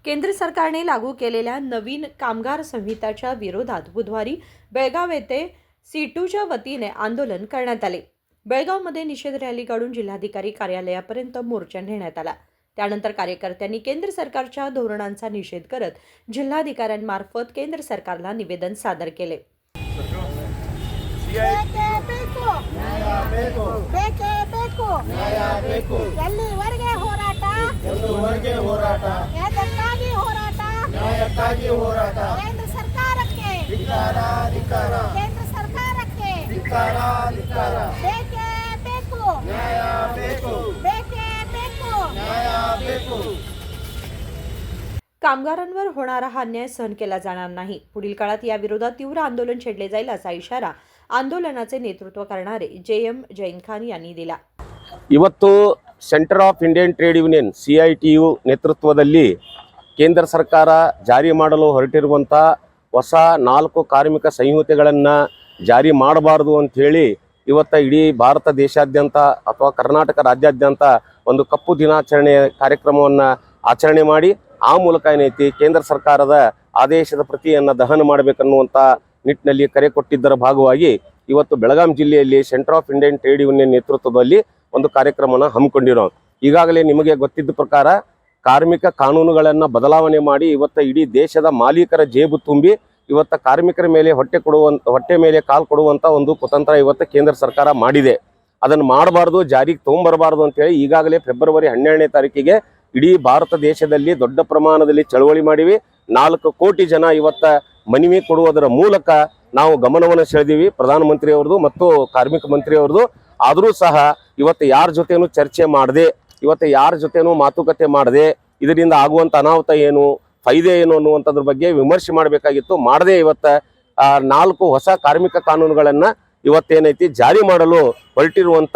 केंद्र सरकारने लागू केलेल्या नवीन कामगार संहिताच्या विरोधात बुधवारी बेळगाव येथे सीटूच्या वतीने आंदोलन करण्यात आले। बेळगावमध्ये निषेध रॅली काढून जिल्हाधिकारी कार्यालयापर्यंत मोर्चा नेण्यात आला। त्यानंतर कार्यकर्त्यांनी केंद्र सरकारच्या धोरणांचा निषेध करत जिल्हाधिकाऱ्यांमार्फत केंद्र सरकारला निवेदन सादर केले। ಎಲ್ಲಿವರೆಗೆ ಹೋರಾಟ ಕೇಂದ್ರ ಸರ್ಕಾರಕ್ಕೆ ಬೇಕೇ ಬೇಕು ಬೇಕೇ ಬೇಕು कामगारांवर होणारा हा अन्याय सहन केला जाणार नाही। पुढील काळात या विरोधात तीव्र आंदोलन छेडले जाईल असा इशारा आंदोलनाचे नेतृत्व करणारे JM जैन खान यांनी दिला। ಇವತ್ತು centre of Indian trade union CITU ನೇತೃತ್ವದಲ್ಲಿ ಕೇಂದ್ರ ಸರ್ಕಾರ ಜಾರಿ ಮಾಡಲು ಹೊರಟಿರುವಂಥ ಹೊಸ 4 ಕಾರ್ಮಿಕ ಸಂಹಿತೆಗಳನ್ನು ಜಾರಿ ಮಾಡಬಾರದು ಅಂತ ಹೇಳಿ ಇವತ್ತು ಇಡೀ ಭಾರತ ದೇಶಾದ್ಯಂತ ಅಥವಾ ಕರ್ನಾಟಕ ರಾಜ್ಯಾದ್ಯಂತ ಒಂದು ಕಪ್ಪು ದಿನಾಚರಣೆ ಕಾರ್ಯಕ್ರಮವನ್ನು ಆಚರಣೆ ಮಾಡಿ ಆ ಮೂಲಕ ಏನೈತಿ ಕೇಂದ್ರ ಸರ್ಕಾರದ ಆದೇಶದ ಪ್ರತಿಯನ್ನು ದಹನ ಮಾಡಬೇಕನ್ನುವಂಥ ನಿಟ್ಟಿನಲ್ಲಿ ಕರೆ ಕೊಟ್ಟಿದ್ದರ ಭಾಗವಾಗಿ ಇವತ್ತು ಬೆಳಗಾಂ ಜಿಲ್ಲೆಯಲ್ಲಿ centre of Indian trade union ನೇತೃತ್ವದಲ್ಲಿ ಒಂದು ಕಾರ್ಯಕ್ರಮನ ಹಮ್ಮಿಕೊಂಡಿರೋಣ। ಈಗಾಗಲೇ ನಿಮಗೆ ಗೊತ್ತಿದ್ದ ಪ್ರಕಾರ ಕಾರ್ಮಿಕ ಕಾನೂನುಗಳನ್ನು ಬದಲಾವಣೆ ಮಾಡಿ ಇವತ್ತು ಇಡೀ ದೇಶದ ಮಾಲೀಕರ ಜೇಬು ತುಂಬಿ ಇವತ್ತು ಕಾರ್ಮಿಕರ ಮೇಲೆ ಹೊಟ್ಟೆ ಮೇಲೆ ಕಾಲು ಕೊಡುವಂಥ ಒಂದು ಕುತಂತ್ರ ಇವತ್ತು ಕೇಂದ್ರ ಸರ್ಕಾರ ಮಾಡಿದೆ। ಅದನ್ನು ಮಾಡಬಾರ್ದು, ಜಾರಿಗೆ ತೊಗೊಂಬರಬಾರ್ದು ಅಂತೇಳಿ ಈಗಾಗಲೇ ಫೆಬ್ರವರಿ 12ನೇ ತಾರೀಕಿಗೆ ಇಡೀ ಭಾರತ ದೇಶದಲ್ಲಿ ದೊಡ್ಡ ಪ್ರಮಾಣದಲ್ಲಿ ಚಳವಳಿ ಮಾಡಿವಿ। 4 ಕೋಟಿ ಜನ ಇವತ್ತು ಮನವಿ ಕೊಡುವುದರ ಮೂಲಕ ನಾವು ಗಮನವನ್ನು ಸೆಳೆದೀವಿ ಪ್ರಧಾನಮಂತ್ರಿಯವ್ರದ್ದು ಮತ್ತು ಕಾರ್ಮಿಕ ಮಂತ್ರಿಯವ್ರದ್ದು। ಆದರೂ ಸಹ ಇವತ್ತು ಯಾರ ಜೊತೆನೂ ಚರ್ಚೆ ಮಾಡದೆ, ಇವತ್ತು ಯಾರ ಜೊತೆನೂ ಮಾತುಕತೆ ಮಾಡದೆ ಇದರಿಂದ ಆಗುವಂಥ ಅನಾಹುತ ಏನು, ಫೈದೆ ಏನು ಅನ್ನುವಂಥದ್ರ ಬಗ್ಗೆ ವಿಮರ್ಶೆ ಮಾಡಬೇಕಾಗಿತ್ತು, ಮಾಡದೆ ಇವತ್ತು 4 ಹೊಸ ಕಾರ್ಮಿಕ ಕಾನೂನುಗಳನ್ನು ಇವತ್ತೇನೈತಿ ಜಾರಿ ಮಾಡಲು ಹೊರಟಿರುವಂಥ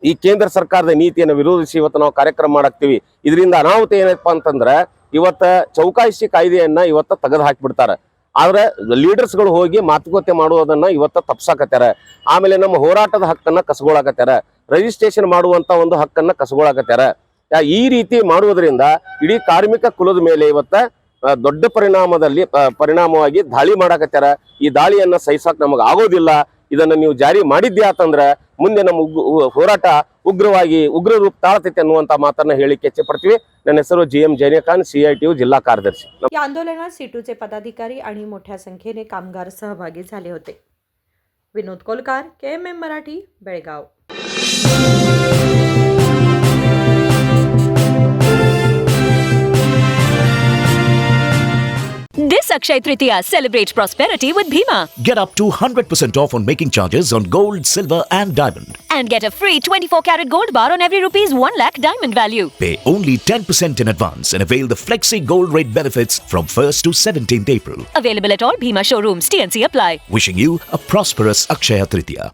ಈ ಕೇಂದ್ರ ಸರ್ಕಾರದ ನೀತಿಯನ್ನು ವಿರೋಧಿಸಿ ಇವತ್ತು ನಾವು ಕಾರ್ಯಕ್ರಮ ಮಾಡಾಕ್ತೀವಿ। ಇದರಿಂದ ಅನಾಹುತ ಏನಪ್ಪ ಅಂತಂದ್ರೆ ಇವತ್ತು ಚೌಕಾಸಿ ಕಾಯ್ದೆಯನ್ನು ಇವತ್ತು ತೆಗೆದು ಹಾಕಿಬಿಡ್ತಾರೆ, ಆದರೆ ಲೀಡರ್ಸ್ಗಳು ಹೋಗಿ ಮಾತುಕತೆ ಮಾಡುವುದನ್ನು ಇವತ್ತು ತಪ್ಸಾಕತ್ಯಾರ। ಆಮೇಲೆ ನಮ್ಮ ಹೋರಾಟದ ಹಕ್ಕನ್ನು ಕಸಗೊಳಕತ್ಯಾರ, ರಿಜಿಸ್ಟ್ರೇಷನ್ ಮಾಡುವಂಥ ಒಂದು ಹಕ್ಕನ್ನು ಕಸಗೊಳಕತ್ಯಾರ। ಈ ರೀತಿ ಮಾಡುವುದರಿಂದ ಇಡೀ ಕಾರ್ಮಿಕ ಕುಲದ ಮೇಲೆ ಇವತ್ತು ದೊಡ್ಡ ಪರಿಣಾಮವಾಗಿ ದಾಳಿ ಮಾಡಾಕತ್ಯಾರ। ಈ ದಾಳಿಯನ್ನು ಸಹಿಸಕ್ಕೆ ನಮಗೆ ಆಗೋದಿಲ್ಲ। ಇದನ್ನು ನೀವು ಜಾರಿ ಮಾಡಿದ್ದೆ ಅಂತಂದ್ರೆ ಮುಂದೆ ನಮ್ಮ ಹೋರಾಟ ಉಗ್ರ ರೂಪ ತಾಳ್ತೈತೆ ಅನ್ನುವಂಥ ಮಾತನ್ನ ಹೇಳಿಕ್ಕೆ ಇಚ್ಛೆ ಪಡ್ತೀವಿ। ನನ್ನ ಹೆಸರು JM जैन खान, CITU जिल्हा कार्यदर्शी। या आंदोलनात सीटूचे पदाधिकारी आणि मोठ्या संख्येने कामगार सहभागी झाले होते। Vinod Kolkar, KMM Marathi, Belgaum. This Akshaya Tritiya, celebrate prosperity with Bhima. Get up to 100% off on making charges on gold, silver and diamond. And get a free 24-karat gold bar on every ₹1 lakh diamond value. Pay only 10% in advance and avail the flexi gold rate benefits from 1st to 17th April. Available at all Bhima showrooms. TNC apply. Wishing you a prosperous Akshaya Tritiya.